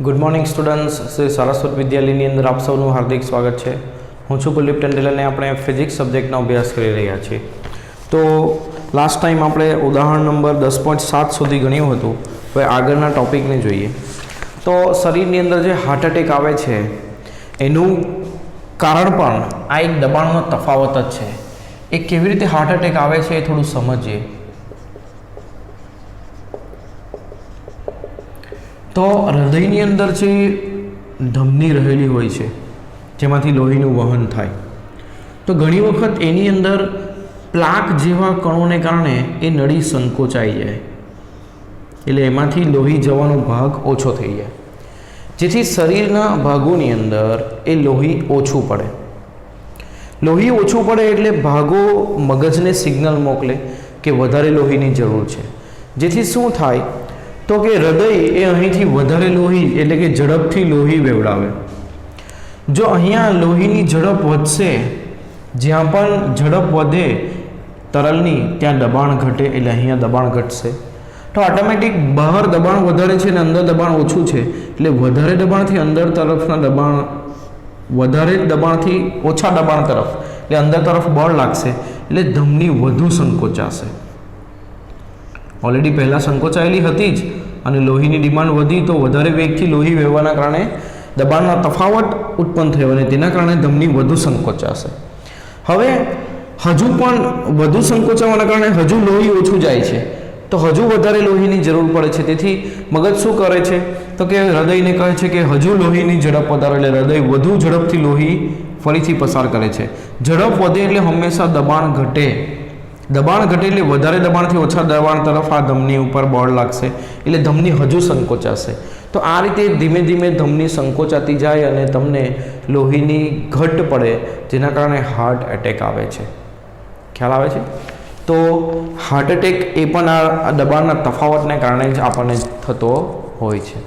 Good morning students. Shri Saraswati विद्यालयની અંદર આપ સૌનું હાર્દિક સ્વાગત છે। હું છું કુલદીપ ટંડેલ અને આપણે ફિઝિક્સ સબ્જેક્ટનો અભ્યાસ કરી રહ્યા છીએ। તો લાસ્ટ ટાઈમ આપણે ઉદાહરણ નંબર 10.7 સુધી ગણ્યું હતું। હવે આગળના ટોપિકને જોઈએ તો શરીરની અંદર જે હાર્ટ એટેક આવે છે એનું કારણ પણ આ એક દબાણનો તફાવત જ છે। એ કેવી રીતે હાર્ટ એટેક આવે છે એ થોડું સમજીએ। तो हृदयनी अंदर जे धमनी रहेली होय छे जेमांथी लोहीनुं वहन थाय तो घणी वखत एनी अंदर प्लाक जेवा कणोने कारणे ए नळी संकोचाई जाय एटले एमांथी लोही जवानो भाग ओछो थई जाय जेथी शरीरना भागोनी अंदर ए लोही ओछुं पड़े। लोही ओछुं पड़े एटले भागो मगजने सिग्नल मोकले के वधारे लोहीनी जरूर छे जेथी शुं थाय तो कि हृदय ए अहींथी वधारे लोही एटले के झड़पथी लोही वेवड़ावे। जो अहींया लोहीनी झड़प वधशे ज्यां पण झड़प वधे तरलनी त्यां दबाण घटे एटले अहींया दबाण घटशे तो ऑटोमेटिक बहार दबाण वधारे छे ने अंदर दबाण ओछुं छे एटले वधारे दबाणथी अंदर तरफना दबाण वधारे दबाणथी ओछा दबाण तरफ एटले अंदर तरफ बळ लागशे एटले धमनी वधु संकोचाशे। ऑलरेडी पहला संकोचायेली हती ज अने लोहीनी डिमांड वधी तो वधारे वेगथी लोही वहेवाना कारणे दबाणनो तफावत उत्पन्न थयो अने तेना कारणे धमनी वधु संकोचाशे। हवे हजू पण वधु संकोचावाना कारणे हजू लोही ओछुं जाय छे तो हजू वधारे लोहीनी जरूर पड़े छे। तेथी मगज शुं करे छे तो के हृदयने कहे छे के हजू लोहीनी झड़प वधारो एटले हृदय वधु झड़पथी लोही फरीथी पसार करे छे। झड़प वधे एटले हमेशा दबाण घटे। दबाण घटे एटले वधारे दबाणथी ओछा दबाण तरफ आ धमनी उपर बळ लागशे एटले धमनी हजू संकोचाशे। तो आ रीते धीमे धीमे धमनी संकोचाती जाय अने तमने लोहीनी घट पड़े जेना कारणे हार्ट एटेक आवे छे। ख्याल आवे छे? तो हार्ट एटेक ए पण आ दबाणना तफावतने कारणे ज आपणे थतो होय छे।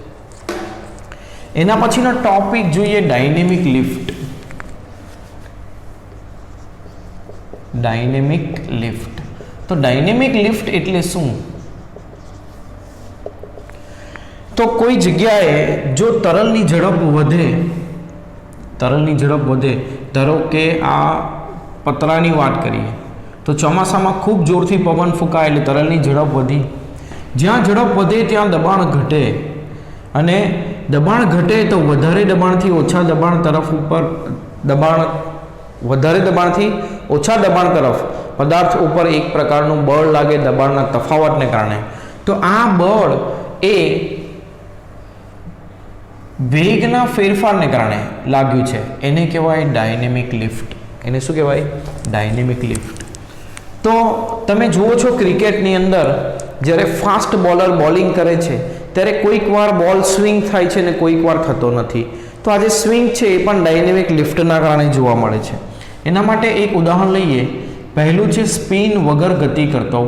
एना पछीनो टॉपिक जोईए डायनेमिक लिफ्ट। डायनेमिक लिफ्ट तो डायनेमिक लिफ्ट एटले शुं? तो कोई जग्याए जो तरलनी झड़प वधे धारो के आ पतरानी वात करीए तो ચોમાસામાં खूब जोरथी पवन फूंकाय એટલે तरलनी झड़प वधी। ज्यां झड़प वधे त्यां दबाण घटे अने दबाण घटे तो वधारे दबाणथी ओछा दबाण तरफ उपर दबाण वधारे दबाणथी ओछा दबाण तरफ पदार्थ उपर एक प्रकारનું बळ लागे दबाणना तफावतने कारणे। तो आ बळ ए वेगना फेरफारने कारणे लाग्युं छे एने कहेवाय डायनेमिक लिफ्ट। एने शुं कहेवाय? Dynamic lift. तो तमे जुओ छो क्रिकेटनी अंदर ज्यारे फास्ट बॉलर बॉलिंग करे छे त्यारे कोईक वार बॉल स्विंग थाय छे ने कोईक वार थतो नथी। तो आ जे स्विंग छे ए पण डायनेमिक लिफ्टना कारणे जोवा मळे छे। एना माटे एक उदाहरण लईए। पहलू छे स्पिन वगर गति करतो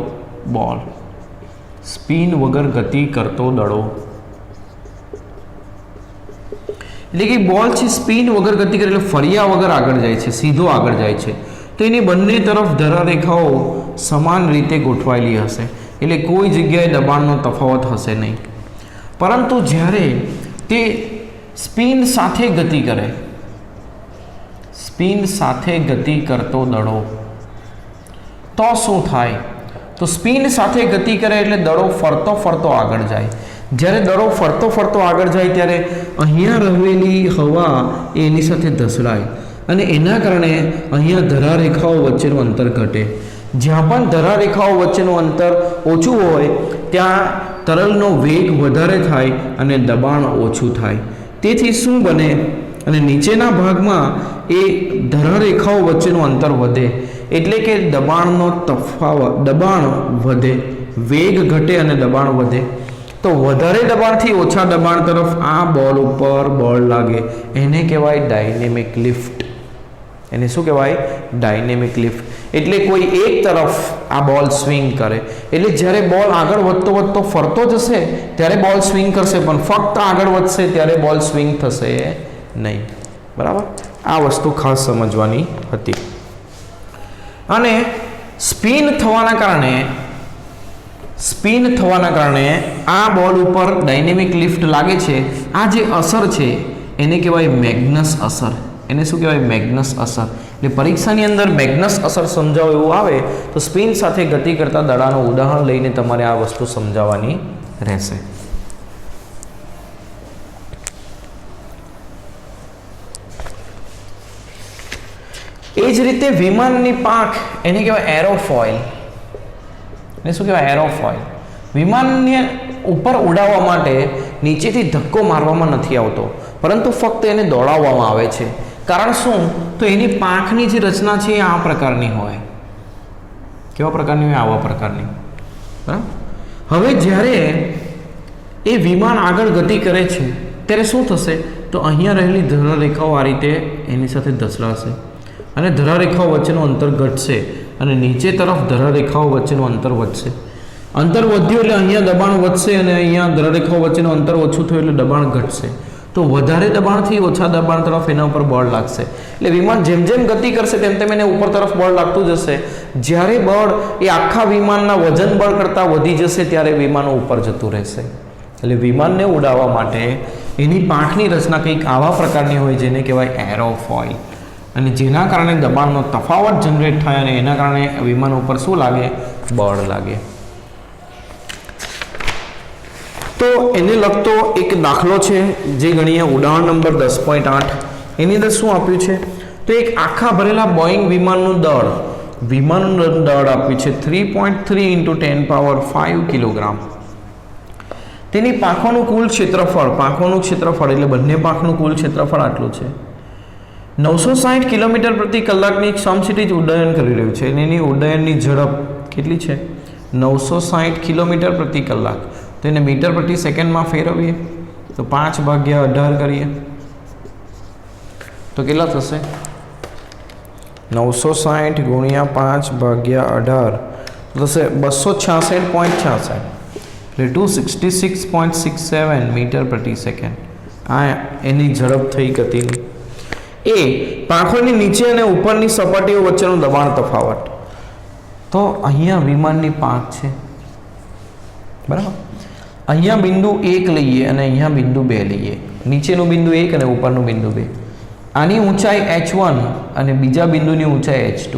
बॉल। स्पिन वगर गति करतो दड़ो એટલે કે બોલ છે સ્પિન વગર ગતિ કરે એટલે ફરિયા વગર આગળ જાય છે, સીધો આગળ જાય છે। તો એની બંને તરફ ધરા રેખાઓ સમાન રીતે ગોઠવાયેલી હશે એટલે કોઈ જગ્યાએ દબાણનો તફાવત હશે નહીં। પરંતુ જ્યારે તે સ્પિન સાથે ગતિ કરે, સ્પિન સાથે ગતિ કરતો દડો તો શું થાય? તો સ્પિન સાથે ગતિ કરે એટલે દડો ફરતો ફરતો આગળ જાય। જ્યારે દડો ફરતો ફરતો આગળ જાય ત્યારે અહીંયા રહેલી હવા એની સાથે ધસડાય અને એના કારણે અહીંયા ધરા રેખાઓ વચ્ચેનું અંતર ઘટે। જ્યાં પણ ધરા રેખાઓ વચ્ચેનું અંતર ઓછું હોય ત્યાં તરલનો વેગ વધારે થાય અને દબાણ ઓછું થાય। તેથી શું બને? અને નીચેના ભાગમાં એ ધરા રેખાઓ વચ્ચેનું અંતર વધે એટલે કે દબાણનો તફાવત દબાણ વધે, વેગ ઘટે અને દબાણ વધે। तो वधारे दबाणथी ओछा दबाण तरफ आ बॉल उपर बळ लागे एने कहेवाय डायनेमिक लिफ्ट। एने शुं कहेवाय? Dynamic lift. एटले कोई एक तरफ आ बॉल स्विंग करे एटले ज्यारे बॉल आगळ वधतो वधतो फरतो जशे त्यारे बॉल स्विंग करशे पण फक्त आगळ वधशे त्यारे बॉल स्विंग थशे नहीं। बराबर? आ वस्तु खास समजवानी हती। अने स्पिन थवाना कारणे સ્પિન થવાના કારણે આ બોલ ઉપર ડાયનેમિક લિફ્ટ લાગે છે, આ જે અસર છે એને કહેવાય મેગ્નસ અસર. એને શું કહેવાય? મેગ્નસ અસર. એટલે પરીક્ષાની અંદર મેગ્નસ અસર સમજાવો એવું આવે તો સ્પિન સાથે ગતિ કરતા દડાનું ઉદાહરણ લઈને તમારે આ વસ્તુ સમજાવવાની રહેશે. એ જ રીતે વિમાનની પાંખ એને કહેવાય એરોફોઇલ. એને શું કહેવાય? એરોફોઇલ. વિમાનને ઉપર ઉડાવવા માટે નીચેથી ધક્કો મારવામાં નથી આવતો, પરંતુ ફક્ત એને દોડાવવામાં આવે છે. કારણ શું? તો એની પાંખની જે રચના છે એ આ પ્રકારની હોય. કેવા પ્રકારની હોય? આવા પ્રકારની. બરાબર. હવે જ્યારે એ વિમાન આગળ ગતિ કરે છે ત્યારે શું થશે? તો અહીંયા રહેલી ધરારેખાઓ આ રીતે એની સાથે ધસડાશે અને ધરારેખાઓ વચ્ચેનું અંતર ઘટશે અને નીચે તરફ ધરારેખાઓ વચ્ચેનું અંતર વધશે. અંતર વધ્યું એટલે અહીંયા દબાણ વધશે અને અહીંયા ધરારેખાઓ વચ્ચેનું અંતર ઓછું થયું એટલે દબાણ ઘટશે. તો વધારે દબાણથી ઓછા દબાણ તરફ એના ઉપર બળ લાગશે. એટલે વિમાન જેમ જેમ ગતિ કરશે તેમ તેમ એને ઉપર તરફ બળ લાગતું જશે. જ્યારે બળ એ આખા વિમાનના વજન બળ કરતાં વધી જશે ત્યારે વિમાન ઉપર જતું રહેશે. એટલે વિમાનને ઉડાવવા માટે એની પાંખની રચના કંઈક આવા પ્રકારની હોય જેને કહેવાય એરોફોઇલ. અને જેના કારણે દબાણનો તફાવત જનરેટ થાય અને એના કારણે વિમાન ઉપર શું લાગે? બળ લાગે. તો એને લગતો એક દાખલો છે જે ગણીએ. ઉદાહરણ નંબર 10.8. એની અંદર શું આપ્યું છે? તો એક આખા ભરેલા બોઈંગ વિમાનનું દળ આપ્યું છે 3.3 × 10⁵ કિલોગ્રામ. તેની પાંખોનું કુલ ક્ષેત્રફળ એટલે બંને પાંખનું કુલ ક્ષેત્રફળ આટલું છે. 960 કિલોમીટર પ્રતિ કલાકની સમક્ષિતિજ ઉડ્ડયન કરી રહ્યું છે અને એની ઉડ્ડયનની ઝડપ કેટલી છે? 960 કિલોમીટર પ્રતિ કલાક. તો એને મીટર પ્રતિ સેકન્ડમાં ફેરવીએ તો 5/18 કરીએ તો કેટલા થશે? 960 × 5/18 થશે 266.66 એટલે 266.67 મીટર પ્રતિ સેકન્ડ. આ એની ઝડપ થઈ ગતિની. એ પાંખોની નીચે અને ઉપરની સપાટીઓ વચ્ચેનો દબાણ તફાવત. તો અહીંયા વિમાનની પાંખ છે, બરાબર. અહીંયા બિંદુ 1 લઈએ અને અહીંયા બિંદુ 2 લઈએ. નીચેનું બિંદુ 1 અને ઉપરનું બિંદુ 2. આની ઊંચાઈ h1 અને બીજા બિંદુની ઊંચાઈ h2.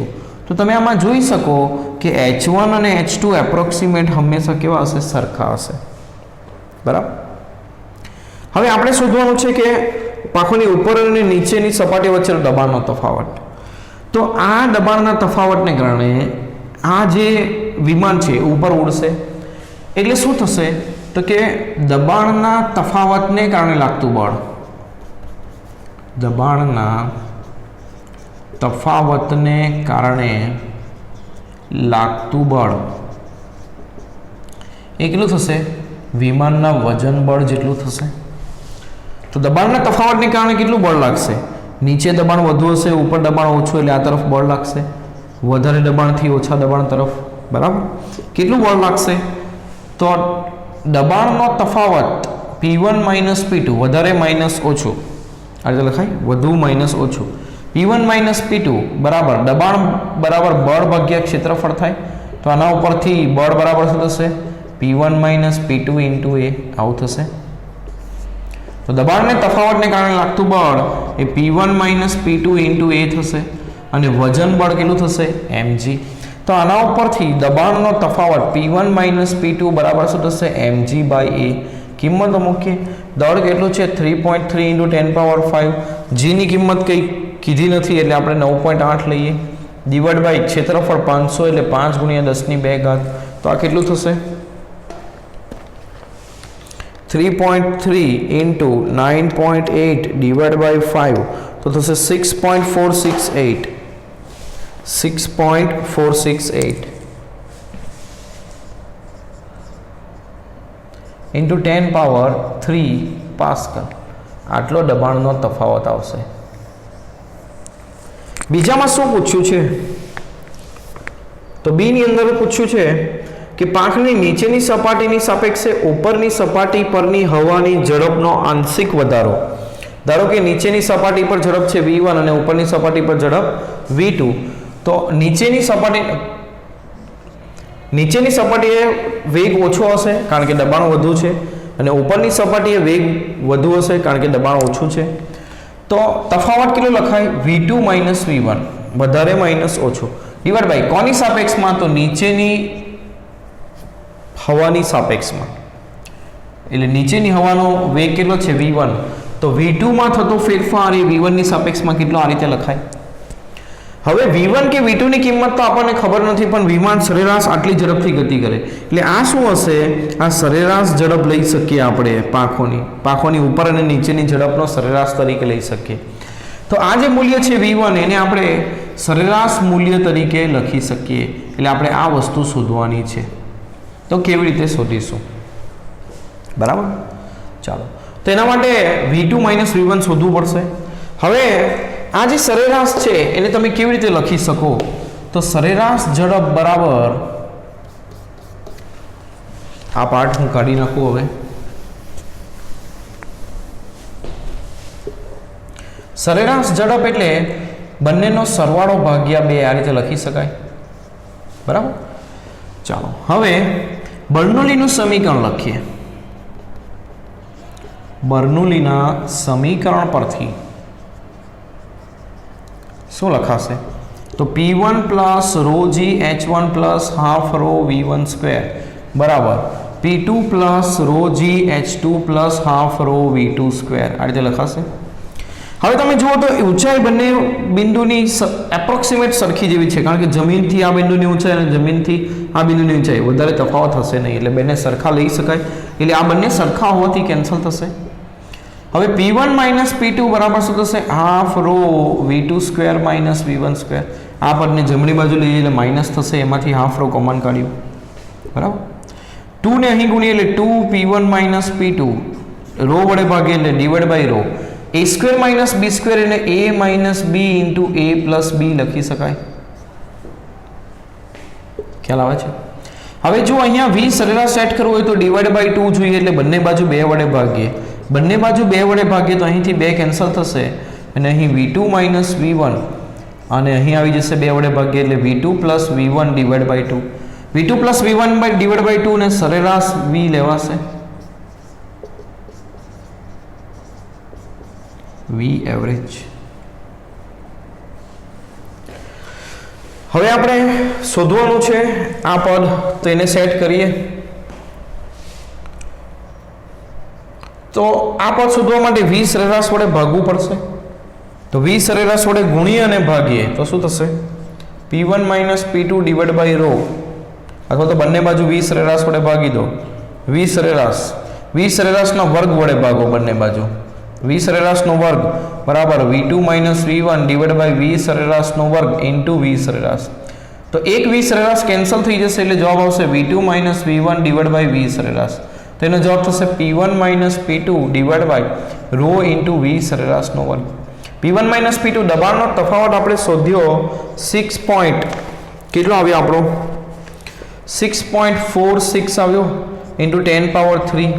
તો તમે આમાં જોઈ શકો કે h1 અને h2 એપ્રોક્સિમેટ હંમેશા કેવા હશે? સરખા હશે, બરાબર. હવે આપણે શોધવાનું છે કે પાંખોની ઉપર અને નીચેની સપાટી વચ્ચેનો દબાણનો તફાવત. તો આ દબાણના તફાવતને કારણે આ જે વિમાન છે ઉપર ઉડશે એટલે શું થશે? તો કે દબાણના તફાવતને કારણે લાગતું બળ, દબાણના તફાવતને કારણે લાગતું બળ એ કેટલું થશે? વિમાનના વજન બળ જેટલું થશે. તો દબાણના તફાવતને કારણે કેટલું બળ લાગશે? નીચે દબાણ વધુ હશે, ઉપર દબાણ ઓછું એટલે આ તરફ બળ લાગશે. વધારે દબાણથી ઓછા દબાણ તરફ, બરાબર. કેટલું બળ લાગશે? તો દબાણનો તફાવત P1 - P2 વધારે માઇનસ ઓછું આ રીતે લખાય, વધુ માઇનસ ઓછું. P1 - P2 બરાબર દબાણ બરાબર બળ ભાગ્યા ક્ષેત્રફળ થાય. તો આના ઉપરથી બળ બરાબર શું થશે? P1 - P2 × A આવું થશે. તો દબાણને તફાવતને કારણે લાગતું બળ એ P1 - P2 × A થશે અને વજન બળ કેટલું થશે? mg. તો આના ઉપરથી દબાણનો તફાવત P1 - P2 બરાબર શું થશે? mg/A. કિંમતો મૂકીએ. દળ કેટલું છે? 3.3 × 10⁵. જીની કિંમત કંઈ કીધી નથી એટલે આપણે 9.8 લઈએ. ડિવાઈડ બાય ક્ષેત્રફળ 500 એટલે 5 × 10⁵. તો આ કેટલું થશે? 3.3 × 9.8 ડિવાઈડ બાય 5 તો થશે 6.468. 6.468 × 10⁻³ પાસ્કલ. આટલો દબાણનો તફાવત આવશે. બીજામાં શું પૂછ્યું છે? તો બી ની અંદર પૂછ્યું છે કે પાંખની નીચેની સપાટીની સાપેક્ષે ઉપરની સપાટી પરની હવાની ઝડપનો આંશિક વધારો. ધારો કે નીચેની સપાટી પર ઝડપ છે v1 અને ઉપરની સપાટી પર ઝડપ v2. તો નીચેની સપાટી નીચેની સપાટીએ વેગ ઓછો હશે કારણ કે દબાણ વધુ છે અને ઉપરની સપાટીએ વેગ વધુ હશે કારણ કે દબાણ ઓછું છે. તો તફાવત કેટલો લખાય? v2 માઇનસ v1, વધારે માઇનસ ઓછો, ડિવાઇડ બાય કોની સાપેક્ષમાં? તો નીચેની હવાની સાપેક્ષમાં. એટલે નીચેની હવાનો વેગ કેટલો છે? v1. તો v2 માં થતો ફેરફાર એ v1 ની સાપેક્ષમાં કેટલો? આ રીતે લખાય. હવે v1 કે v2 ની કિંમત તો આપણને ખબર નથી, પણ વિમાન સરેરાશ આટલી ઝડપથી ગતિ કરે એટલે આ શું હશે? આ સરેરાશ ઝડપ લઈ શકીએ આપણે પાંખોની ઉપર અને નીચેની ઝડપનો સરેરાશ તરીકે લઈ શકીએ. તો આ જે મૂલ્ય છે v1 એને આપણે સરેરાશ મૂલ્ય તરીકે લખી શકીએ. એટલે આપણે આ વસ્તુ શોધવાની છે. તો કેવી રીતે શોધીશું? બરાબર, ચાલો. તો એના માટે v2 માઇનસ v1 શોધવું પડશે. હવે આ જે સરેરાશ છે એને તમે કેવી રીતે લખી શકો? તો સરેરાશ ઝડપ બરાબર, આ પાર્ટ હું કાઢી નાખું. હવે સરેરાશ ઝડપ એટલે બંનેનો સરવાળો ભાગ્યા 2, આ રીતે લખી શકાય. બરાબર, ચાલો. હવે બર્નોલીનું સમીકરણ લખીએ. બર્નોલીના સમીકરણ પરથી શું લખાશે? તો P1 plus rho g H1 plus half rho V1 square બરાબર P2 plus rho g H2 plus half rho V2 square, આ રીતે લખાશે. હવે તમે જુઓ તો ઊંચાઈ બંને બિંદુની એપ્રોક્સિમેટ સરખી જેવી છે, કારણ કે જમીનથી આ બિંદુની ઊંચાઈ અને જમીનથી આ બિંદુની ઊંચાઈ વધારે તફાવત હશે નહીં, એટલે બંને સરખા લઈ શકાય. એટલે આ બંને સરખા હોવાથી કેન્સલ થશે. હવે P1 માઇનસ P2 બરાબર શું થશે? Half rho V2 square minus V1 square. આ પદને જમણી બાજુ લઈ જઈએ એટલે માઇનસ થશે, એમાંથી હાફ રો કોમન કાઢ્યું. બરાબર, 2 ને અહીં ગુણીએ એટલે 2P1 માઇનસ P2, રો વડે ભાગીએ એટલે divide by rho. a square minus b square એટલે a minus b into a plus b લખી શકાય. ખ્યાલ આવે છે? હવે જો અહીંયા v સરેરાશ સેટ કરવું હોય તો ડિવાઈડ બાય 2 જોઈએ, એટલે બંને બાજુ 2 વડે ભાગીએ. બંને બાજુ 2 વડે ભાગીએ તો અહીંથી 2 કેન્સલ થશે અને અહીં v2 માઇનસ v1 અને અહીં આવી જશે 2 વડે ભાગીએ એટલે v2 plus v1 divide by 2. v2 plus v1 divide by 2 ને સરેરાશ v લેવાશે, v એવરેજ. હવે આપણે શોધવાનું છે આ પદ, તો એને સેટ કરીએ. તો આ પદ શોધવા માટે v સરેરાશ વડે ભાગવું પડશે. તો v સરેરાશ વડે ગુણીએ અને ભાગીએ તો શું થશે? P1 minus P2 divide by row, અથવા તો બંને બાજુ v સરેરાશ વડે ભાગી દો. v સરેરાશનો વર્ગ વડે ભાગો બંને બાજુ. v સરેરાશનો વર્ગ બરાબર v2 minus v1 divide by v સરેરાશનો વર્ગ ઇન્ટુ v સરેરાશ. તો એક v સરેરાશ કેન્સલ થઈ જશે એટલે જવાબ આવશે v2 minus v1 divide by v સરેરાશ. તો એનો જવાબ થશે P1 minus P2 divide by rho into v સરેરાશનો વર્ગ. P1 માઇનસ P2 દબાણનો તફાવત આપણે શોધ્યો 6 પોઈન્ટ કેટલો આવ્યો આપણો? 6.46 આવ્યો ઇન્ટુ 10 પાવર 3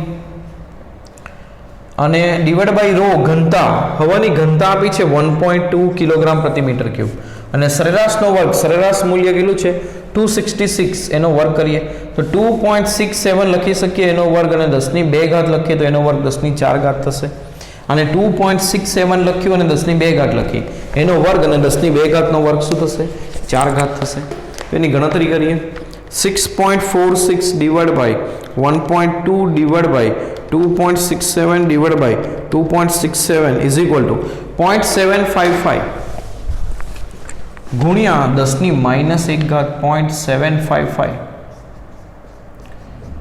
અને ડિવાઈડ બાય રો ઘનતા, હવાની ઘનતા આપી છે 1.2 કિલોગ્રામ પ્રતિ મીટર ક્યુબ અને સરેરાશનો વર્ગ, સરેરાશ મૂલ્ય કેટલું છે? 266, એનો વર્ગ કરીએ તો 2.67 લખી શકીએ એનો વર્ગ, અને 10 ની 2 ઘાત લખીએ તો એનો વર્ગ 10 ની 4 ઘાત થશે. અને 2.67 લખ્યું અને 10 ની 2 ઘાત લખી એનો વર્ગ અને 10 ની 2 ઘાતનો વર્ગ શું થશે? 4 ઘાત થશે. તો એની ગણતરી કરીએ. 6.46 divide by 1.2 divide by 2.67 divide by 2.67 is equal to 0.755 ગુણ્યા 10 ની માઇનસ 1 ઘાત 0.755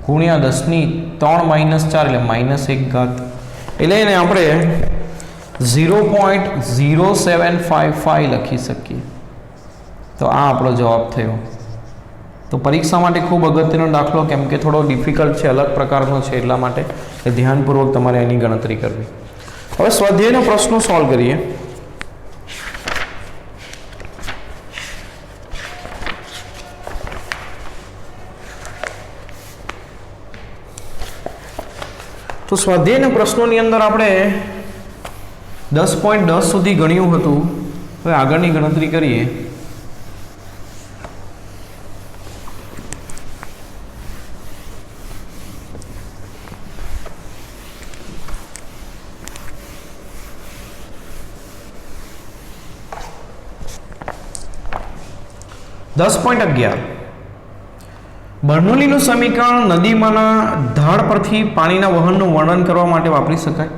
ગુણ્યા 10 ની 3 માઇનસ 4 એટલે માઇનસ 1 ઘાત, એટલે એને આપણે 0.0755 લખી શકીએ. તો આ આપણો જવાબ થયો. તો પરીક્ષા માટે ખૂબ અગત્યનો દાખલો, કેમ કે થોડો ડિફિકલ્ટ છે, અલગ પ્રકારનો છે, એટલા માટે ધ્યાનપૂર્વક તમારે એની ગણતરી કરવી. હવે સ્વાધ્યાયનો પ્રશ્નો સોલ્વ કરીએ. તો સ્વાધ્યાયના પ્રશ્નોની અંદર આપણે 10.10 સુધી ગણ્યું હતું. હવે આગળની ગણતરી કરીએ. 10.11 બર્નોલીનું સમીકરણ નદીમાંના ધાર પરથી પાણીના વહનનું વર્ણન કરવા માટે વાપરી શકાય.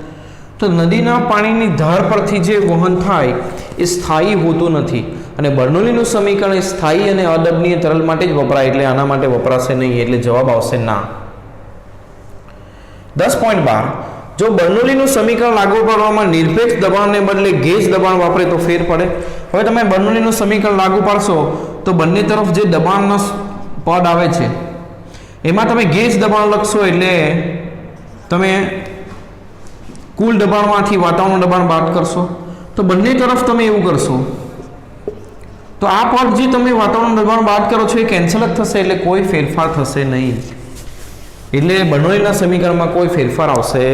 તો નદીના પાણીની ધાર પરથી જે વહન થાય એ સ્થાયી હોતું નથી અને બર્નોલીનું સમીકરણ એ સ્થાયી અને અદબનીય તરલ માટે જ વપરાય, એટલે આના માટે વપરાશે નહીં, એટલે જવાબ આવશે ના. 10.12 જો બર્નોલીનું સમીકરણ લાગુ પાડવામાં નિરપેક્ષ દબાણને બદલે ગેજ દબાણ વાપરે તો ફેર પડે. હવે તમે બર્નોલીનું સમીકરણ લાગુ પાડશો તો બંને તરફ જે દબાણના પદ આવે છે એમાં તમે ગેજ દબાણ લખશો એટલે તમે કુલ દબાણમાંથી વાતાવરણનું દબાણ બાદ કરશો, તો બંને તરફ તમે એવું કરશો તો આ પદ જે તમે વાતાવરણનું દબાણ બાદ કરો છો એ કેન્સલ જ થશે, એટલે કોઈ ફેરફાર થશે નહીં, એટલે બર્નોલીના સમીકરણમાં કોઈ ફેરફાર આવશે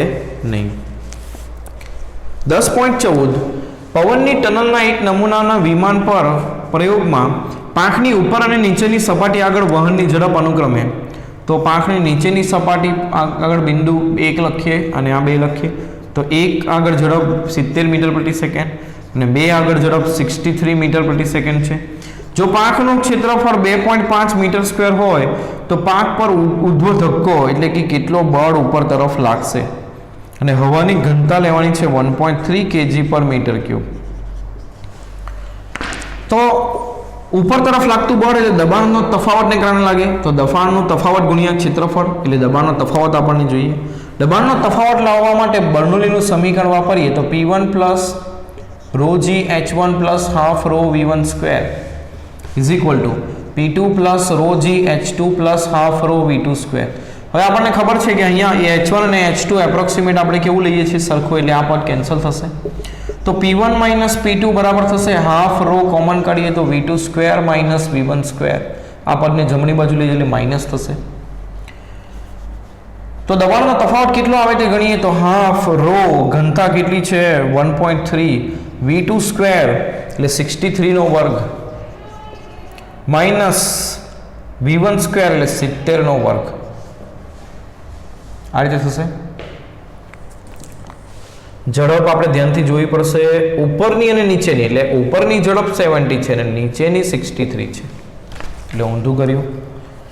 નહીં. 10.14 પવનની ટનલના એક નમૂનાના વિમાન પર પ્રયોગમાં પાંખની ઉપર અને નીચેની સપાટી આગળ વહનની ઝડપ અનુક્રમે, તો પાંખની નીચેની સપાટી આગળ બિંદુ 1 લખીએ અને આ 2 લખીએ, તો 1 આગળ ઝડપ 70 મીટર પ્રતિ સેકન્ડ અને 2 આગળ ઝડપ 63 મીટર પ્રતિ સેકન્ડ છે. જો પાંખનું ક્ષેત્રફળ 2.5 મીટર સ્ક્વેર હોય તો પાંખ પર ઉધ્વ ધક્કો એટલે કે કેટલો બળ ઉપર તરફ લાગશે, અને હવાની ઘનતા લેવાની છે 1.3 kg પર મીટર ક્યુબ. તો ઉપર તરફ લાગતું બળ એટલે દબાણનો તફાવતને કારણે લાગે, તો દબાણનો તફાવત ગુણ્યા ક્ષેત્રફળ એટલે દબાણનો તફાવત આપણને જોઈએ. દબાણનો તફાવત લાવવા માટે બર્નોલીનું સમીકરણ વાપરીએ તો P1 plus rho g h1 plus half rho v1 square is equal two P2 plus rho g h2 plus half rho v2 square. હવે આપણને ખબર છે કે અહીંયા એ h1 અને h2 એપ્રોક્સિમેટ આપણે કેવું લઈએ છીએ સરખું, એટલે આ પદ કેન્સલ થશે, તો P1 માઇનસ P2 બરાબર થશે હાફ રો કોમન કાઢીએ તો v2 square minus v1 square, આ પદને જમણી બાજુ લઈએ એટલે માઇનસ થશે. તો દબાણનો તફાવત કેટલો આવે તે ગણીએ તો હાફ રો ઘનતા કેટલી છે 1.3 v2 સ્ક્વેર એટલે 63 નો વર્ગ માઇનસ v1 સ્ક્વેર એટલે 70 નો વર્ગ, આ રીતે થશે. ઝડપ આપણે ધ્યાનથી જોવી પડશે, ઉપરની અને નીચેની, એટલે ઉપરની ઝડપ 70 છે અને નીચેની 63 છે, એટલે ઊંધું કર્યું.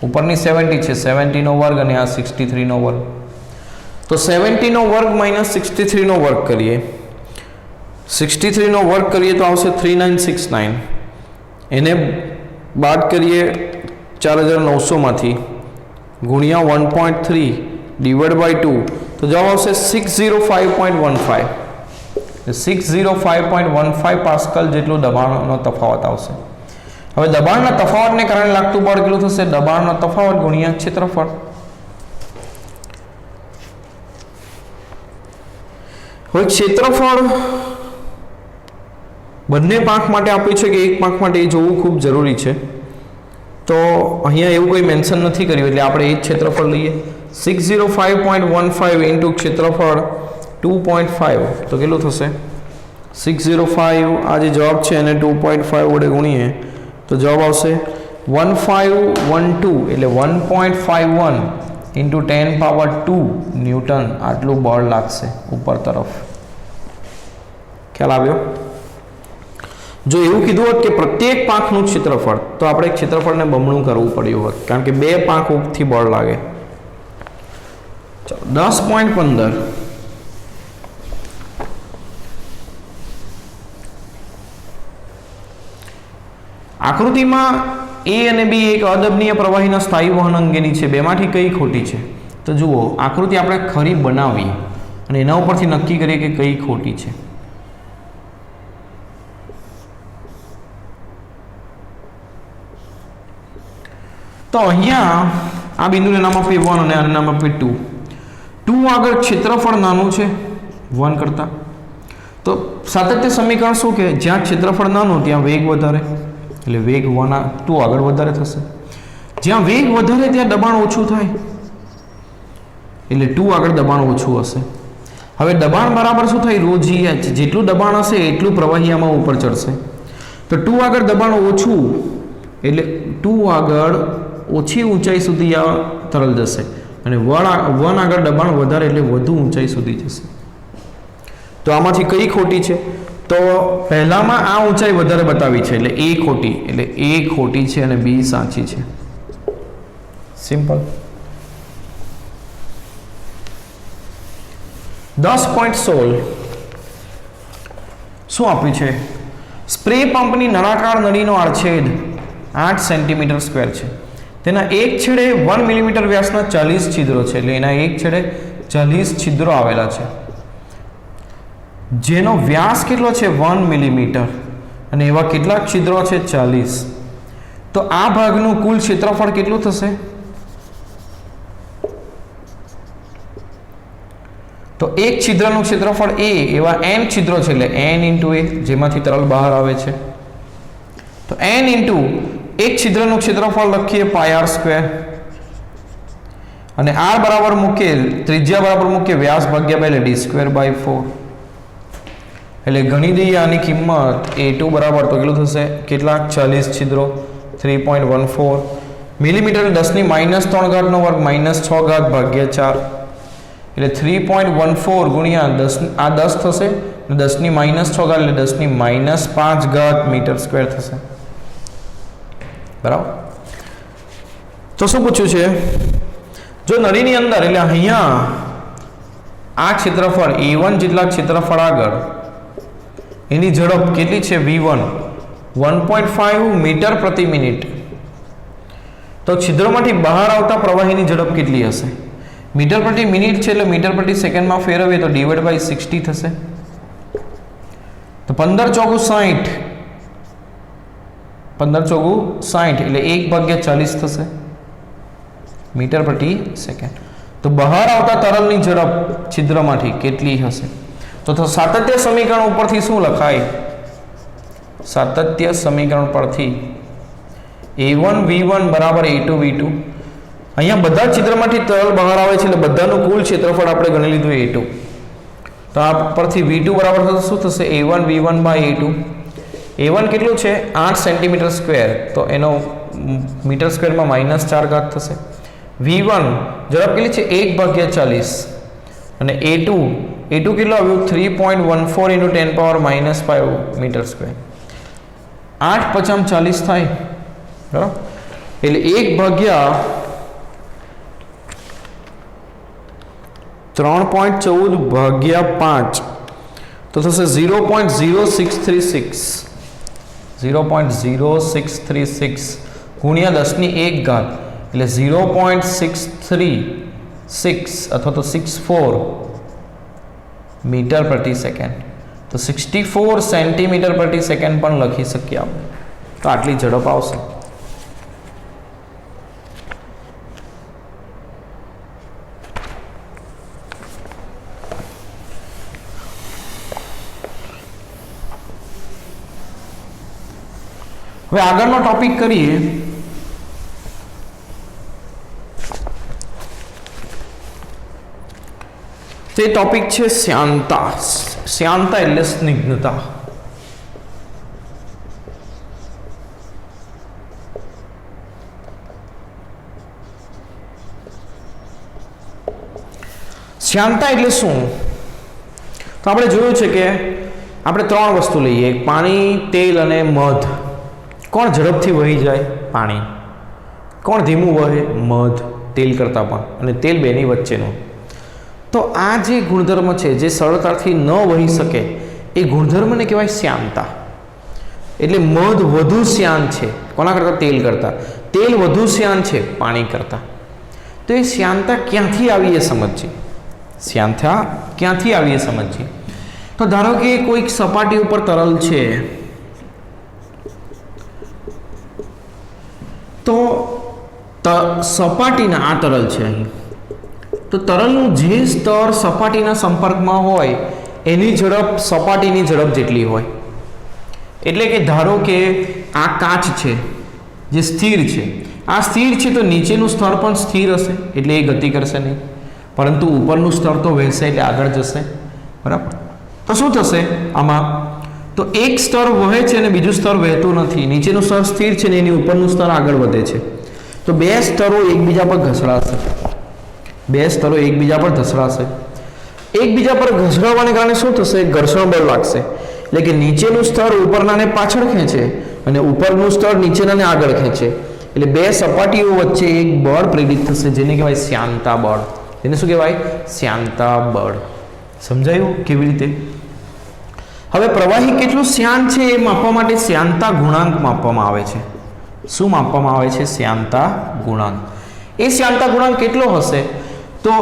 ઉપરની 70 છે, 70 નો વર્ગ અને આ 63 નો વર્ગ, તો 70 નો વર્ગ માઇનસ 63 નો વર્ગ કરીએ, 63 નો વર્ગ કરીએ તો આવશે 3969, એને બાદ કરીએ 4900 માંથી ગુણ્યા 1.3 ડિવાઇડ બાય 2 તો જવાબ આવશે 605.15, 605.15 પાસ્કલ જેટલું દબાણનો તફાવત આવશે. હવે દબાણના તફાવતને કારણે લાગતું બળ કેટલું થશે, દબાણનો તફાવત ગુણ્યા ક્ષેત્રફળ. હવે ક્ષેત્રફળ બંને પાંખ માટે આપ્યું છે કે એક પાંખ માટે એ જોવું ખૂબ જરૂરી છે, તો અહીંયા એવું કોઈ મેન્શન નથી કર્યું એટલે આપણે એ જ ક્ષેત્રફળ લઈએ. 605.15 ઇન્ટુ ક્ષેત્રફળ 2.5 તો કેટલું થશે 605, આ જે જવાબ છે એને 2.5 વડે ગુણીએ તો જવાબ આવશે 1512 એટલે 1.51 ઇન્ટુ 10 પાવર 2 ન્યૂટન આટલું બળ લાગશે ઉપર તરફ. ખ્યાલ આવ્યો? જો એવું કીધું હોત કે પ્રત્યેક પાંખનું ક્ષેત્રફળ તો આપણે ક્ષેત્રફળને બમણું કરવું પડ્યું હોત, કારણ કે બે પાંખ ઉપથી બળ લાગે. ચલો 10.15 આકૃતિમાં A અને B એક અદબનીય પ્રવાહીના સ્થાયી વહન અંગેની છે, બેમાંથી કઈ ખોટી છે? તો જુઓ, આકૃતિ આપણે ખરી બનાવી અને એના ઉપરથી નક્કી કરીએ કે કઈ ખોટી છે. તો અહીંયા આ બિંદુને નામ આપીએ 1 અને આને નામ આપીએ 2. 2 આગળ ક્ષેત્રફળ નાનું છે 1 કરતા, તો સાતત્ય સમીકરણ શું કે જ્યાં ક્ષેત્રફળ નાનું ત્યાં વેગ વધારે, એટલે વેગ 2 આગળ વધારે થશે. જ્યાં વેગ વધારે ત્યાં દબાણ ઓછું થાય, એટલે 2 આગળ દબાણ ઓછું હશે. હવે દબાણ બરાબર શું થાય ρ g h, જેટલું દબાણ હશે એટલું પ્રવાહી આમાં ઉપર ચડશે. તો 2 આગળ દબાણ ઓછું એટલે 2 આગળ ઓછી ઊંચાઈ સુધી આ તરલ જશે અને 1 આગળ દબાણ વધારે એટલે વધુ ઊંચાઈ સુધી જશે. તો આમાંથી કઈ ખોટી છે? તો પહેલામાં આ ઊંચાઈ વધારે બતાવી છે એટલે એ ખોટી, એટલે એ ખોટી છે અને બી સાચી છે. સિમ્પલ. 10.16 શું આપ્યું છે? સ્પ્રે પંપની નળાકાર નળીનો આડછેદ 8 સેન્ટીમીટર સ્ક્વેર છે. તેના એક છેડે 1 મિલીમીટર વ્યાસના 40 છિદ્રો છે, એટલે એના એક છેડે 40 છિદ્રો આવેલા છે, જેનો વ્યાસ કેટલો છે 1 મિલીમીટર અને એવા કેટલાક છિદ્રો છે 40. તો આ ભાગનું કુલ ક્ષેત્રફળ કેટલું થશે? તો એક છિદ્રનું ક્ષેત્રફળ a એવા n છિદ્રો છે એટલે n × a, જેમાંથી તરલ બહાર આવે છે. તો n × એક છિદ્રનું ક્ષેત્રફળ લખીએ πr² અને r બરાબર મૂકીએ, ત્રિજ્યા બરાબર મૂકીએ વ્યાસ ભાગ્યા 2 એટલે d²/4. એટલે ગણી દઈએ આની કિંમત a2 બરાબર તો કેટલું થશે? કેટલાક 40 છિદ્રો 3.14 મિલીમીટર 10⁻³ નો વર્ગ -6 ભાગ્યા 4 એટલે 3.14 ગુણ્યા 10 આ 10 થશે, 10⁻6 એટલે 10⁻5 મીટર સ્ક્વેર થશે. બરાબર. તો શું પૂછ્યું છે? જો નળીની અંદર એટલે અહીંયા આ ક્ષેત્રફળ a1 જેટલા ક્ષેત્રફળ આગળ એની ઝડપ કેટલી છે? v1 1.5 મીટર પ્રતિ મિનિટ. તો છિદ્રમાંથી બહાર આવતા પ્રવાહીની ઝડપ કેટલી હશે? મીટર પ્રતિ મિનિટ છે એટલે મીટર પ્રતિ સેકન્ડમાં ફેરવીએ તો /60 થશે. તો 15 ચોગુ 60, 15 ચોગુ 60 એટલે 1/40 થશે મીટર પ્રતિ સેકન્ડ. તો બહાર આવતા તરલની ઝડપ છિદ્રમાંથી કેટલી હશે? તો સાતત્ય સમીકરણ ઉપરથી શું લખાય? સાતત્ય સમીકરણ પરથી a1 v1 બરાબર a2 v2. અહીંયા બધા છિદ્રમાંથી તરલ બહાર આવે છે એટલે બધાનું કુલ ક્ષેત્રફળ આપણે ગણી લીધું a2. તો આ પરથી v2 બરાબર શું થશે? a1 v1/a2. a1 કેટલું છે? 8 સેન્ટીમીટર સ્ક્વેર, તો એનો મીટર સ્ક્વેરમાં -4 થશે. v1 ઝડપ કેટલી છે? 1/40 અને a2 કેટલું આવ્યું? 3.14 × 10⁻⁻5 મીટર સ્ક્વેર. 8 × 50 40 થાય. બરાબર. એટલે 1/3.14/5 તો થશે 0.0636 0.0636 ગુણ્યા 10⁻1 એટલે 0.636 અથવા તો 64 મીટર પ્રતિ સેકન્ડ. તો 64 સેન્ટીમીટર પ્રતિ સેકન્ડ પણ લખી શકીએ આપણે. તો આટલી ઝડપ આવશે. હવે આગળનો ટોપિક કરીએ. તે ટોપિક છે શ્યાનતા. શ્યાનતા એટલે સ્નિગ્ધતા. શ્યાનતા એટલે શું? તો આપણે જોયું છે કે આપણે 3 વસ્તુ લઈએ, એક પાણી, તેલ અને મધ. કોણ ઝડપથી વહી જાય? પાણી. કોણ ધીમું વહે? મધ. તેલ કરતાં પણ. અને તેલ બેની વચ્ચેનો. તો આ જે ગુણધર્મ છે જે સરળતાથી ન વહી શકે એ ગુણધર્મને કહેવાય શ્યાનતા. એટલે મધ વધુ શ્યાન છે કોના કરતાં? તેલ કરતાં. તેલ વધુ શ્યાન છે પાણી કરતાં. તો એ શ્યાનતા ક્યાંથી આવી એ સમજીએ. શ્યાનતા ક્યાંથી આવી એ સમજીએ. તો ધારો કે કોઈક સપાટી ઉપર તરલ છે, તો સપાટીના આ તરલ છે અહીં, તો તરલનું જે સ્તર સપાટીના સંપર્કમાં હોય એની ઝડપ સપાટીની ઝડપ જેટલી હોય. એટલે કે ધારો કે આ કાચ છે જે સ્થિર છે, આ સ્થિર છે તો નીચેનું સ્તર પણ સ્થિર હશે એટલે એ ગતિ કરશે નહીં, પરંતુ ઉપરનું સ્તર તો વહેશે એટલે આગળ જશે. બરાબર. તો શું થશે આમાં? તો એક સ્તર વહે છે અને બીજું સ્તર વહેતું નથી. નીચેનું સ્તર સ્થિર છે ને એની ઉપરનું સ્તર આગળ વધે છે. તો બે સ્તરો એકબીજા પર ઘસડાશે. બે સ્તરો એકબીજા પર ઘસડાશે. એકબીજા પર ઘસડાવાને કારણે શું થશે? ઘર્ષણ બળ લાગશે. એટલે કે નીચેનું સ્તર ઉપરનાને પાછળ ખેંચે અને ઉપરનું સ્તર નીચેનાને આગળ ખેંચે, એટલે બે સપાટીઓ વચ્ચે એક બળ પ્રેરિત થશે જેને કહેવાય શ્યાનતા બળ. એને શું કહેવાય? શ્યાનતા બળ. સમજાયું કેવી રીતે? હવે પ્રવાહી કેટલું શ્યાન છે એ માપવા માટે શ્યાનતા ગુણાંક માપવામાં આવે છે. શું માપવામાં આવે છે? શ્યાનતા ગુણાંક. એ શ્યાનતા ગુણાંક કેટલો હશે? તો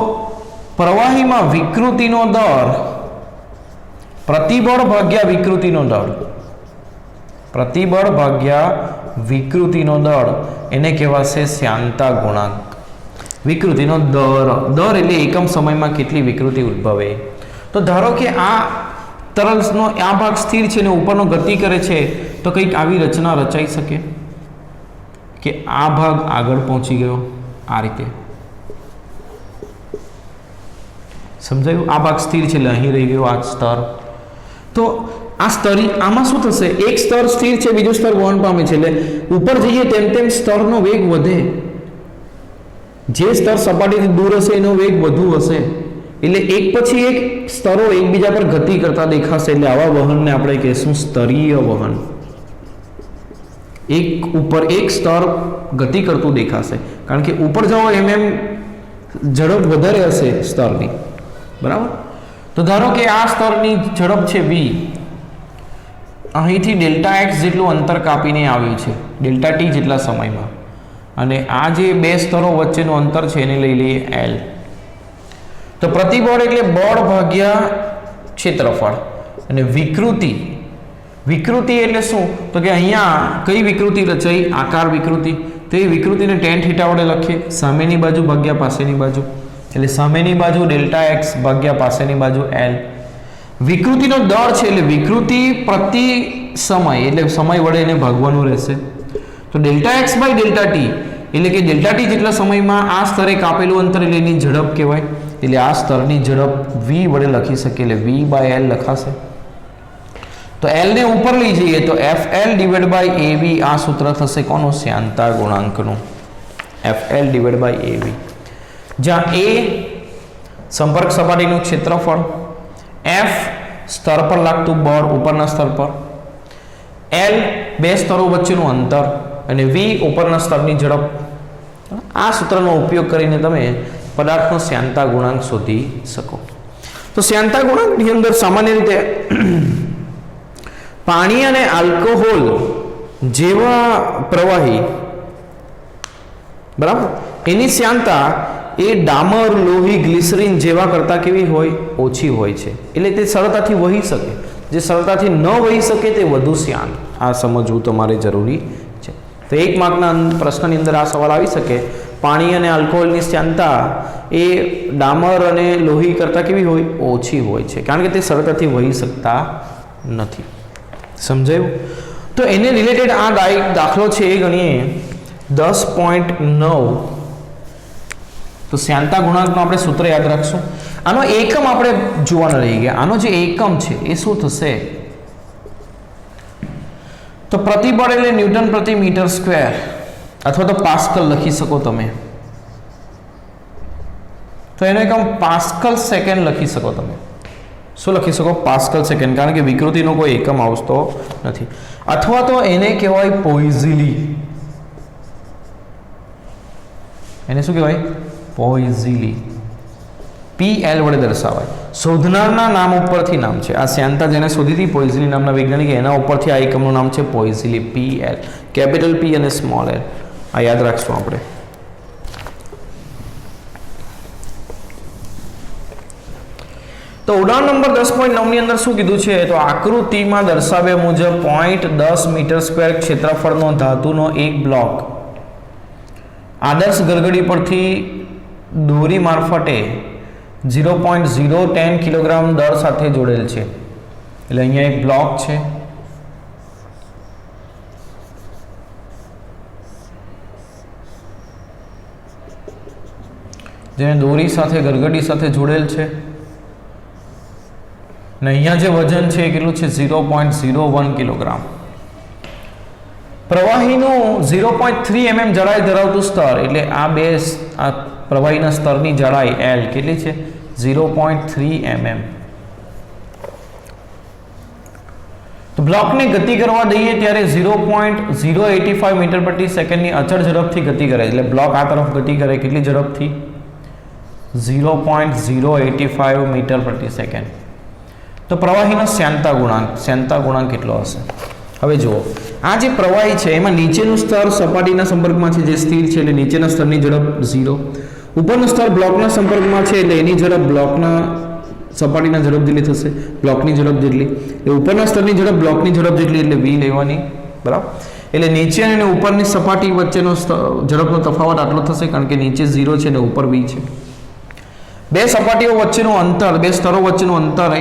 પ્રવાહીમાં વિકૃતિનો દર, પ્રતિબળ ભાગ્યા વિકૃતિનો દર, પ્રતિબળ ભાગ્યા વિકૃતિનો દર, એને કહેવાશે શ્યાનતા ગુણાંક. વિકૃતિનો દર એટલે એકમ સમયમાં કેટલી વિકૃતિ ઉદ્ભવે. તો ધારો કે આ તરલનો આ ભાગ સ્થિર છે ને ઉપરનો ગતિ કરે છે, તો કંઈક આવી રચના રચાઈ શકે કે આ ભાગ આગળ પહોંચી ગયો આ રીતે. સમજાયું? આ ભાગ સ્થિર છે એટલે અહીં રહી ગયો આ સ્તર. તો આ સ્તર આમાં શું થશે? એક સ્તર સ્થિર છે, બીજું સ્તર વહન પામે છે, એટલે ઉપર જઈએ તેમ તેમ સ્તરનો વેગ વધે. જે સ્તર સપાટીથી દૂર હશે એનો વેગ વધુ હશે, એટલે એક પછી એક સ્તરો એકબીજા પર ગતિ કરતા દેખાશે. એટલે આવા વહનને આપણે કહીશું સ્તરીય વહન. એક ઉપર એક સ્તર ગતિ કરતું દેખાશે, કારણ કે ઉપર જાઓ એમ એમ ઝડપ વધારે હશે સ્તરની. બરાબર? તો ધારો કે આ સ્તરની ઝડપ છે v, અહીંથી ડેલ્ટા એક્સ જેટલું અંતર કાપીને આવ્યું છે ડેલ્ટા ટી જેટલા સમયમાં, અને આ જે બે સ્તરો વચ્ચેનું અંતર છે એને લઈ લઈએ L. તો પ્રતિબળ એટલે બળ ભાગ્યા ક્ષેત્રફળ. અને વિકૃતિ, વિકૃતિ એટલે શું? તો કે અહીંયા કઈ વિકૃતિ રચાઈ? આકાર વિકૃતિ. તો એ વિકૃતિને tan થીટા વડે લખીએ, સામેની બાજુ ભાગ્યા પાસેની બાજુ, એટલે સામેની બાજુ ડેલ્ટા એક્સ ભાગ્યા પાસેની બાજુ L. વિકૃતિનો દર છે એટલે વિકૃતિ પ્રતિ સમય, એટલે સમય વડે એને ભાગવાનું રહેશે. તો delta x by delta t, એટલે કે ડેલ્ટા ટી જેટલા સમયમાં આ સ્તરે કાપેલું અંતર એટલે એની ઝડપ કહેવાય. એટલે આ સ્તરની ઝડપ v વડે લખી શકીએ, એટલે v બાય L લખાશે. તો L ને ઉપર લઈ જઈએ તો FL ડિવાઇડ બાય AV આ સૂત્ર થશે કોનું? શ્યાનતા ગુણાંકનું. FL ડિવાઇડ બાય AV, જ્યાં A સંપર્ક સપાટીનું ક્ષેત્રફળ, F સ્તર પર લાગતું બળ ઉપરના સ્તર પર, L બે સ્તરો વચ્ચેનું અંતર, અને V ઉપરના સ્તરની ઝડપ. આ સૂત્રનો ઉપયોગ કરીને તમે પદાર્થનો શ્યાનતા ગુણાંક શોધી શકો. તો શ્યાનતા ગુણાંકની અંદર સામાન્ય રીતે પાણી અને આલ્કોહોલ જેવા પ્રવાહી, બરાબર, એની શ્યાનતા એ ડામર, લોહી, ગ્લિસરીન જેવા કરતા કેવી હોય? ઓછી હોય છે. એટલે તે સરળતાથી વહી શકે. જે સરળતાથી ન વહી શકે તે વધુ શ્યાન. આ સમજવું તમારે જરૂરી છે. તો એક માર્કના પ્રશ્નની અંદર આ સવાલ આવી શકે, પાણી અને આલ્કોહોલની શ્યાનતા એ ડામર અને લોહી કરતાં કેવી હોય? ઓછી હોય છે, કારણ કે તે સરળતાથી વહી શકતા નથી. સમજાયું? તો એને રિલેટેડ આ દાખલો છે એ ગણીએ 10.9. તો શ્યાનતા ગુણાંકનો આપણે સૂત્ર યાદ રાખશું. આનો એકમ આપણે જોવાના રહી ગયા. આનો જે એકમ છે એ શું થશે? તો પ્રતિબળ એટલે ન્યૂટન પ્રતિ મીટર સ્ક્વેર, અથવા તો પાસ્કલ લખી શકો તમે. તો એનો એકમ પાસ્કલ સેકન્ડ લખી શકો તમે. શું લખી શકો? પાસ્કલ સેકન્ડ, કારણ કે વિકૃતિનો કોઈ એકમ આવતો નથી. અથવા તો એને કહેવાય પોઇઝિલી. એને શું કહેવાય? પોઇઝિલી. PL વડે દર્શાવાય. શોધનારના નામ ઉપરથી નામ છે. આ શ્યાનતા જેને શોધી હતી પોઇઝિલી નામના વૈજ્ઞાનિક, એના ઉપરથી આ એકમનું નામ છે પોઇઝિલી. PL, કેપિટલ P અને સ્મોલ l. આ યાદ રાખશું આપણે. તો ઉદાહરણ નંબર 10.9 ની અંદર શું કીધું છે? તો આકૃતિમાં દર્શાવ્યા મુજબ 0.10 મીટર સ્ક્વેર ક્ષેત્રફળનો ધાતુનો એક બ્લોક આદર્શ ગરગડી પરથી દોરી મારફતે 0.010 કિલોગ્રામ દળ સાથે જોડેલ છે. એટલે અહીંયા એક બ્લોક છે, જેને દોરી સાથે ગરગડી સાથે જોડેલ છે, અને અહીંયા જે વજન છે એ કેટલું છે? 0.01 કિલોગ્રામ. પ્રવાહીનું 0.3 mm જાડાઈ ધરાવતું સ્તર, એટલે આ બે આ પ્રવાહીના સ્તરની જાડાઈ L કેટલી છે? 0.3 mm. તો બ્લોકને ગતિ કરવા દઈએ ત્યારે 0.085 મીટર પ્રતિ સેકન્ડની અચળ ઝડપથી ગતિ કરે, એટલે બ્લોક આ તરફ ગતિ કરે કેટલી ઝડપથી? 0.085 મીટર પ્રતિ સેકન્ડ. તો પ્રવાહીનો શ્યાનતા ગુણાંક કેટલો હશે? હવે જુઓ, આ જે પ્રવાહી છે એમાં નીચેનું સ્તર સપાટીના સંપર્કમાં છે જે સ્થિર છે, એટલે નીચેના સ્તરની ઝડપ 0. ઉપરનું સ્તર બ્લોકના સંપર્કમાં છે એટલે એની ઝડપ બ્લોકના સપાટીના ઝડપ જેટલી થશે, બ્લોકની ઝડપ જેટલી. એટલે ઉપરના સ્તરની ઝડપ બ્લોકની ઝડપ જેટલી, એટલે v લેવાની, બરાબર. એટલે નીચે અને ઉપરની સપાટી વચ્ચેનો ઝડપનો તફાવત આટલો થશે, કારણ કે નીચે 0 છે અને ઉપર v છે. બે સપાટીઓ વચ્ચેનું અંતર, બે સ્તરો વચ્ચેનું અંતર એ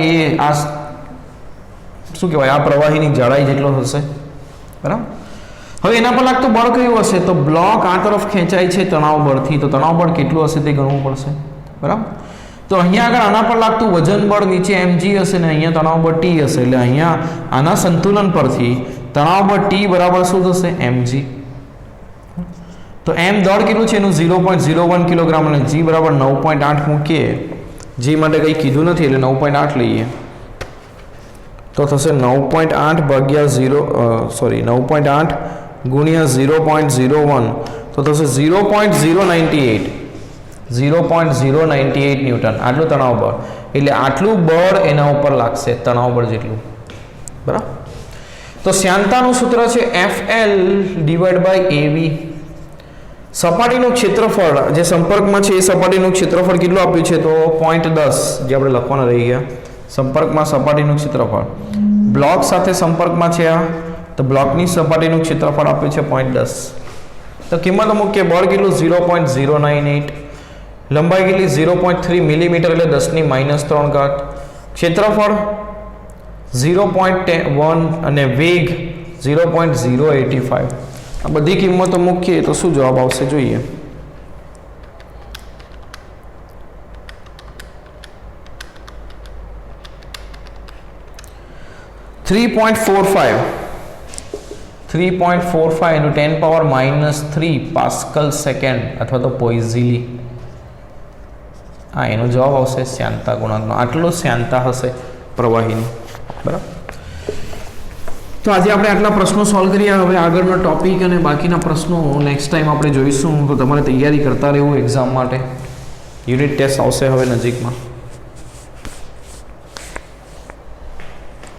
આ શું કહેવાય, આ પ્રવાહીની જાડાઈ જેટલો હશે, બરાબર. હવે એના પર લાગતું બળ કયું હશે? તો બ્લોક આ તરફ ખેંચાય છે તણાવ બળથી, તો તણાવ બળ કેટલું હશે તે ગણવું પડશે, બરાબર. તો અહીંયા આગળ આના પર લાગતું વજન બળ નીચે mg હશે ને અહીંયા તણાવ બળ t હશે, એટલે અહીંયા આના સંતુલન પરથી તણાવ બળ t બરાબર શું થશે? mg. તો m દળ કેટલું છે એનું 0.01 કિલોગ્રામ અને g બરાબર 9.8 મૂકીએ. g માટે કંઈ કીધું નથી એટલે 9.8 લઈએ તો થશે 9.8 ભાગ્યા 9.8 ગુણ્યા 0.01 તો થશે 0.098 ન્યૂટન. આટલું તણાવ બળ, એટલે આટલું બળ એના ઉપર લાગશે તણાવ બળ જેટલું, બરાબર. તો શ્યાનતાનું સૂત્ર છે FL ડિવાઇડ બાય AV. સપાટીનું ક્ષેત્રફળ જે સંપર્કમાં છે એ સપાટીનું ક્ષેત્રફળ કેટલું આપ્યું છે? તો 0.10, જે આપણે લખવાના રહી ગયા. સંપર્કમાં સપાટીનું ક્ષેત્રફળ, બ્લોક સાથે સંપર્કમાં છે આ, તો બ્લોકની સપાટીનું ક્ષેત્રફળ આપ્યું છે 0.10. તો કિંમત મૂકીએ, બળ કેટલું? 0.098, લંબાઈ કેટલી? 0.3 મિલીમીટર એટલે 10⁻³ ક્ષેત્રફળ 0.1 અને વેગ 0.085. આ બધી કિંમતો મૂકીએ તો શું જવાબ આવશે જોઈએ. .45 into 10⁻³ પાસ્કલ સેકન્ડ અથવા તો પોઇઝિલી. એનો જવાબ આવશે શ્યાનતા ગુણાંકનો. આટલો શ્યાનતા હશે પ્રવાહીની, બરાબર. તો આજે આપણે આટલા પ્રશ્નો સોલ્વ કર્યા. હવે આગળનો ટોપિક અને બાકીના પ્રશ્નો નેક્સ્ટ ટાઈમ આપણે જોઈશું. તો તમારે તૈયારી કરતા રહેવું એક્ઝામ માટે. યુનિટ ટેસ્ટ આવશે હવે નજીકમાં.